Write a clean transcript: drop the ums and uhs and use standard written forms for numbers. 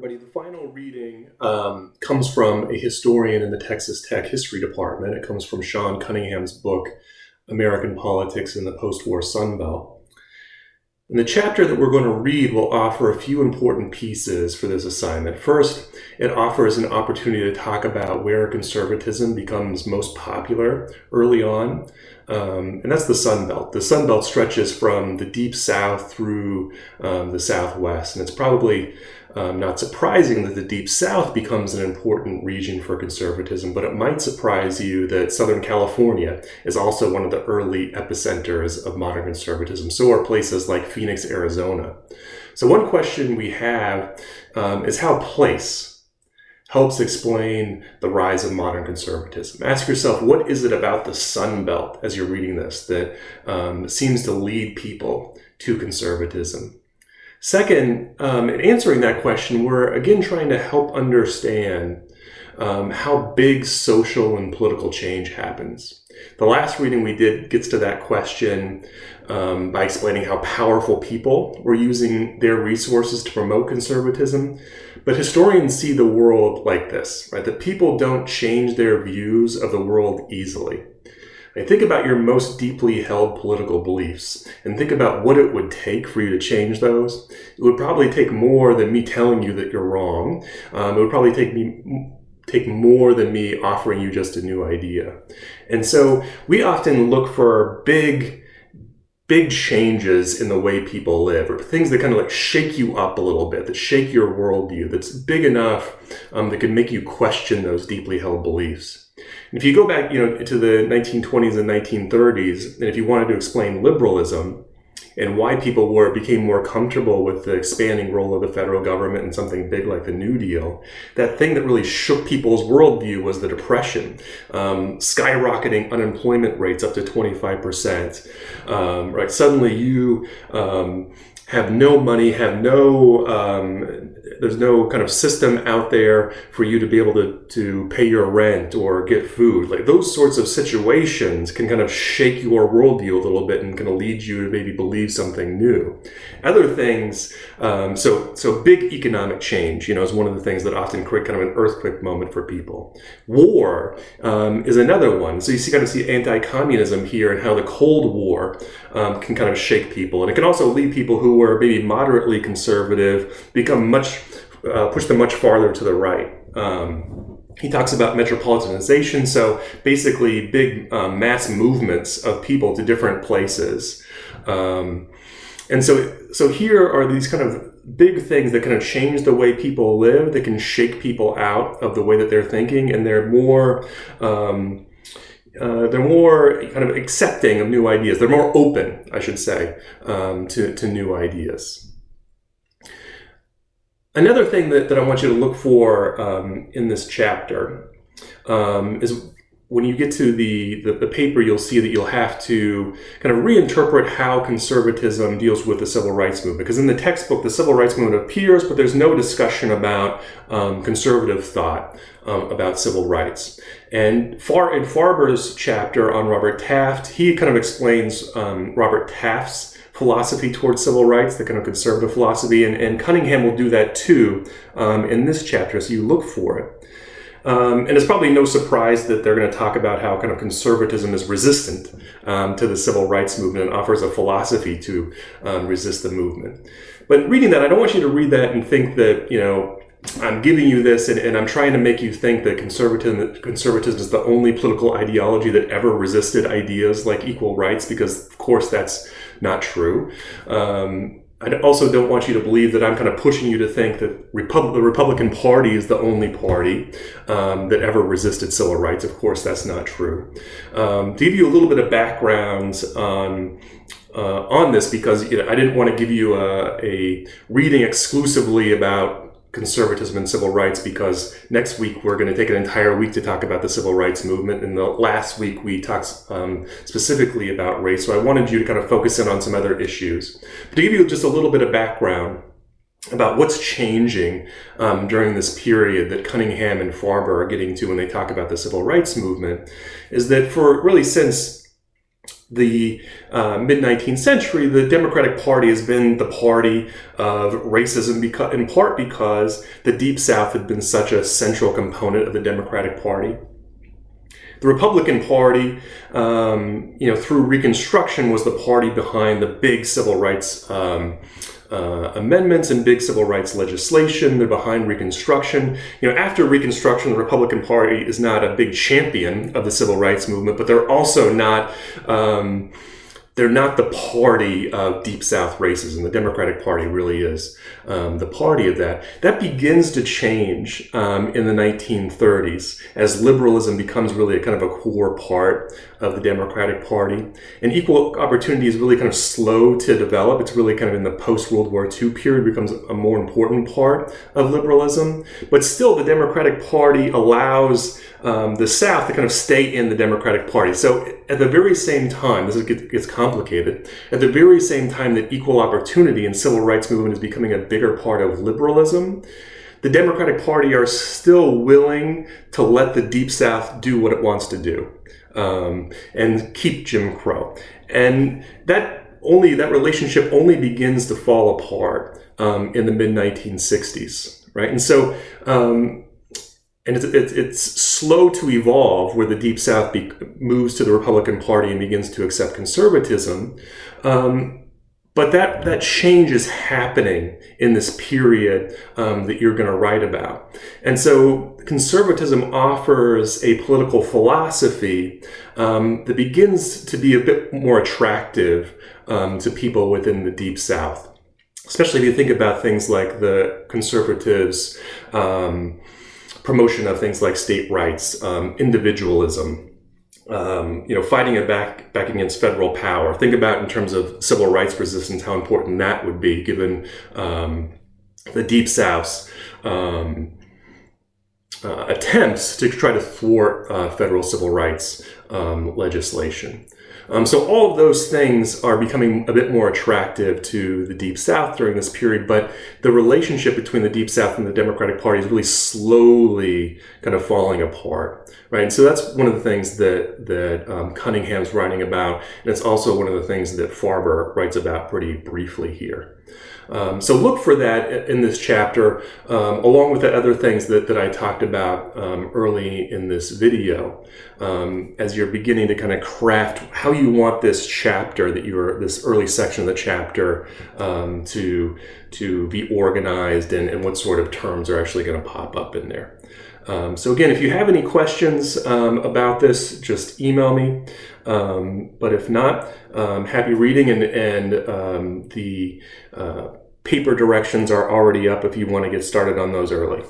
everybody. The final reading comes from a historian in the Texas Tech History Department. It comes from Sean Cunningham's book, American Politics in the Post-War Sun Belt. And the chapter that we're going to read will offer a few important pieces for this assignment. First, it offers an opportunity to talk about where conservatism becomes most popular early on, and that's the Sun Belt. The Sun Belt stretches from the Deep South through the Southwest, and it's probably not surprising that the Deep South becomes an important region for conservatism, but it might surprise you that Southern California is also one of the early epicenters of modern conservatism. So are places like Phoenix, Arizona. So one question we have is how place helps explain the rise of modern conservatism. Ask yourself, what is it about the Sun Belt as you're reading this that seems to lead people to conservatism? Second, in answering that question, we're again trying to help understand how big social and political change happens. The last reading we did gets to that question by explaining how powerful people were using their resources to promote conservatism. But historians see the world like this, right? That people don't change their views of the world easily. And think about your most deeply held political beliefs and think about what it would take for you to change those. It would probably take more than me telling you that you're wrong. It would probably take more than me offering you just a new idea. And so we often look for big changes in the way people live, or things that kind of like shake you up a little bit, that shake your worldview, that's big enough that can make you question those deeply held beliefs. And if you go back, to the 1920s and 1930s, and if you wanted to explain liberalism and why people became more comfortable with the expanding role of the federal government and something big like the New Deal, that thing that really shook people's worldview was the Depression, skyrocketing unemployment rates up to 25%. Right, suddenly you have no money, there's no kind of system out there for you to be able to pay your rent or get food. Like those sorts of situations can kind of shake your worldview a little bit and kind of lead you to maybe believe something new. Other things, so big economic change, is one of the things that often create kind of an earthquake moment for people. War is another one. So you see anti-communism here and how the Cold War can kind of shake people. And it can also lead people who were maybe moderately conservative push them much farther to the right. He talks about metropolitanization, so basically big mass movements of people to different places. And so here are these kind of big things that kind of change the way people live, that can shake people out of the way that they're thinking, and they're more kind of accepting of new ideas. They're more open, I should say, to new ideas. Another thing that I want you to look for in this chapter is when you get to the paper, you'll see that you'll have to kind of reinterpret how conservatism deals with the civil rights movement. Because in the textbook, the civil rights movement appears, but there's no discussion about conservative thought about civil rights. And in Farber's chapter on Robert Taft, he kind of explains Robert Taft's philosophy towards civil rights, the kind of conservative philosophy, and Cunningham will do that too in this chapter, so you look for it. And it's probably no surprise that they're going to talk about how kind of conservatism is resistant to the civil rights movement and offers a philosophy to resist the movement. But reading that, I don't want you to read that and think that, I'm giving you this and I'm trying to make you think that conservatism is the only political ideology that ever resisted ideas like equal rights, because of course that's not true. I also don't want you to believe that I'm kind of pushing you to think that the Republican Party is the only party that ever resisted civil rights. Of course, that's not true. To give you a little bit of background on this, because I didn't want to give you a reading exclusively about conservatism and civil rights, because next week we're going to take an entire week to talk about the civil rights movement, and the last week we talked specifically about race. So I wanted you to kind of focus in on some other issues. But to give you just a little bit of background about what's changing during this period that Cunningham and Farber are getting to when they talk about the civil rights movement, is that for really since the mid-19th century, the Democratic Party has been the party of racism, in part because the Deep South had been such a central component of the Democratic Party. The Republican Party, through Reconstruction, was the party behind the big civil rights amendments and big civil rights legislation. They're behind Reconstruction. After Reconstruction, the Republican Party is not a big champion of the civil rights movement, but they're also not. They're not the party of Deep South racism. The Democratic Party really is the party of that. That begins to change in the 1930s as liberalism becomes really a kind of a core part of the Democratic Party. And equal opportunity is really kind of slow to develop. It's really kind of in the post-World War II period becomes a more important part of liberalism. But still, the Democratic Party allows the South to kind of stay in the Democratic Party. So at the very same time, this gets complicated, at the very same time that equal opportunity and civil rights movement is becoming a bigger part of liberalism, the Democratic Party are still willing to let the Deep South do what it wants to do and keep Jim Crow. And that relationship only begins to fall apart in the mid-1960s, right? And so and it's slow to evolve where the Deep South moves to the Republican Party and begins to accept conservatism. But that change is happening in this period that you're going to write about. And so conservatism offers a political philosophy that begins to be a bit more attractive to people within the Deep South, especially if you think about things like the conservatives' promotion of things like state rights, individualism, fighting it back against federal power. Think about in terms of civil rights resistance, how important that would be given the Deep South's attempts to try to thwart federal civil rights legislation. So all of those things are becoming a bit more attractive to the Deep South during this period, but the relationship between the Deep South and the Democratic Party is really slowly kind of falling apart, right? And so that's one of the things that Cunningham's writing about, and it's also one of the things that Farber writes about pretty briefly here. So look for that in this chapter, along with the other things that I talked about early in this video, as you're beginning to kind of craft how you want this chapter, this early section of the chapter, to be organized and what sort of terms are actually going to pop up in there. So again, if you have any questions about this, just email me. But if not, happy reading, and the paper directions are already up if you want to get started on those early.